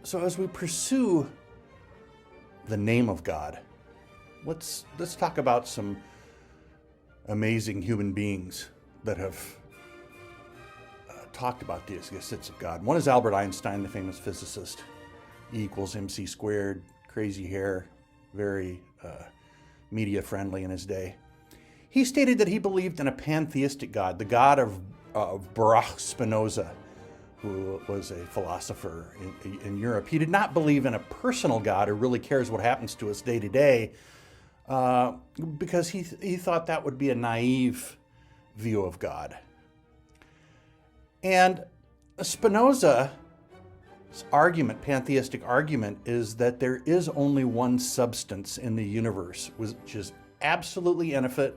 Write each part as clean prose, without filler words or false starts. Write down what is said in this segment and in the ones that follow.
So as we pursue the name of God, let's talk about some amazing human beings that have talked about the existence of God. One is Albert Einstein, the famous physicist. E equals mc squared, crazy hair, very media friendly in his day. He stated that he believed in a pantheistic God, the God of Baruch Spinoza, who was a philosopher in Europe. He did not believe in a personal God who really cares what happens to us day to day, because he thought that would be a naive view of God. And Spinoza's argument, pantheistic argument, is that there is only one substance in the universe, which is absolutely infinite.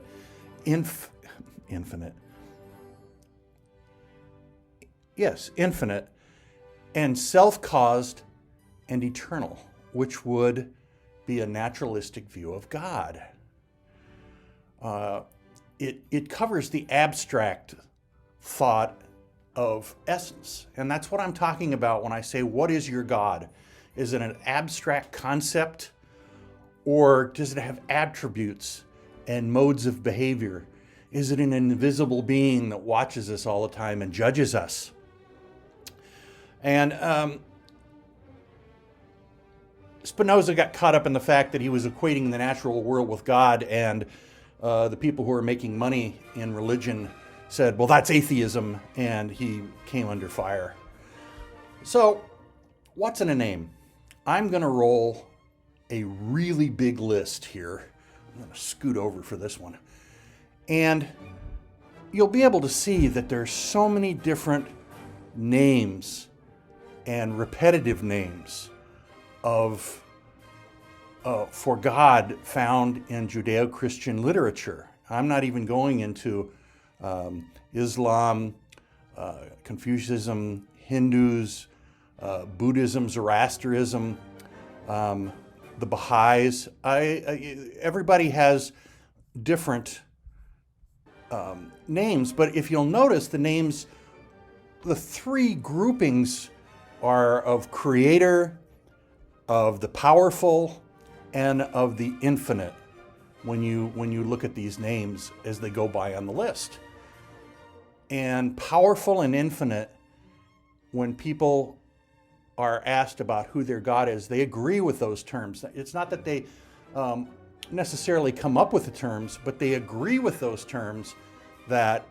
Yes, infinite, and self-caused and eternal, which would be a naturalistic view of God. It covers the abstract thought of essence, and that's what I'm talking about when I say, what is your God? Is it an abstract concept, or does it have attributes and modes of behavior? Is it an invisible being that watches us all the time and judges us? And Spinoza got caught up in the fact that he was equating the natural world with God, and the people who are making money in religion said, well, that's atheism, and he came under fire. So, what's in a name? I'm going to roll a really big list here. I'm going to scoot over for this one. And you'll be able to see that there's so many different names and repetitive names for God found in Judeo-Christian literature. I'm not even going into Islam, Confucianism, Hindus, Buddhism, Zoroastrianism, the Baha'is. Everybody has different names, but if you'll notice, the names, the three groupings are of creator, of the powerful, and of the infinite when you look at these names as they go by on the list. And powerful and infinite, when people are asked about who their God is, they agree with those terms. It's not that they necessarily come up with the terms, but they agree with those terms that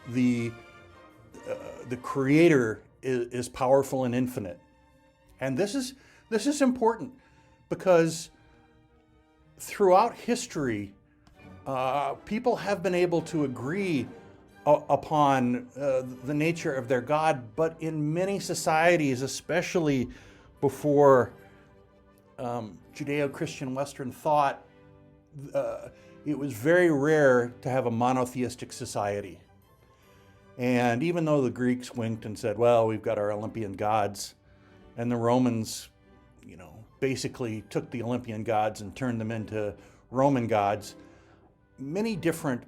the Creator is powerful and infinite. And this is important because throughout history, people have been able to agree upon the nature of their God, but in many societies, especially before Judeo-Christian Western thought, it was very rare to have a monotheistic society. And even though the Greeks winked and said, well, we've got our Olympian gods, and the Romans, basically took the Olympian gods and turned them into Roman gods, many different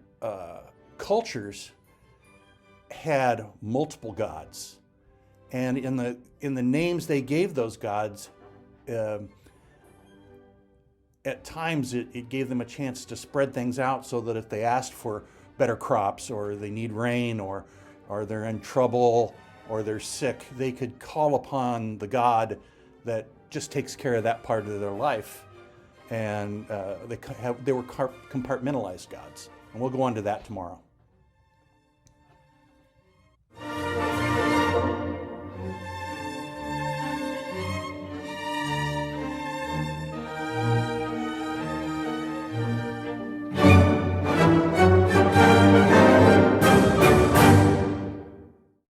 cultures had multiple gods. And in the names they gave those gods, at times it gave them a chance to spread things out so that if they asked for better crops, or they need rain, or they're in trouble, or they're sick, they could call upon the God that just takes care of that part of their life. And they were compartmentalized gods. And we'll go on to that tomorrow.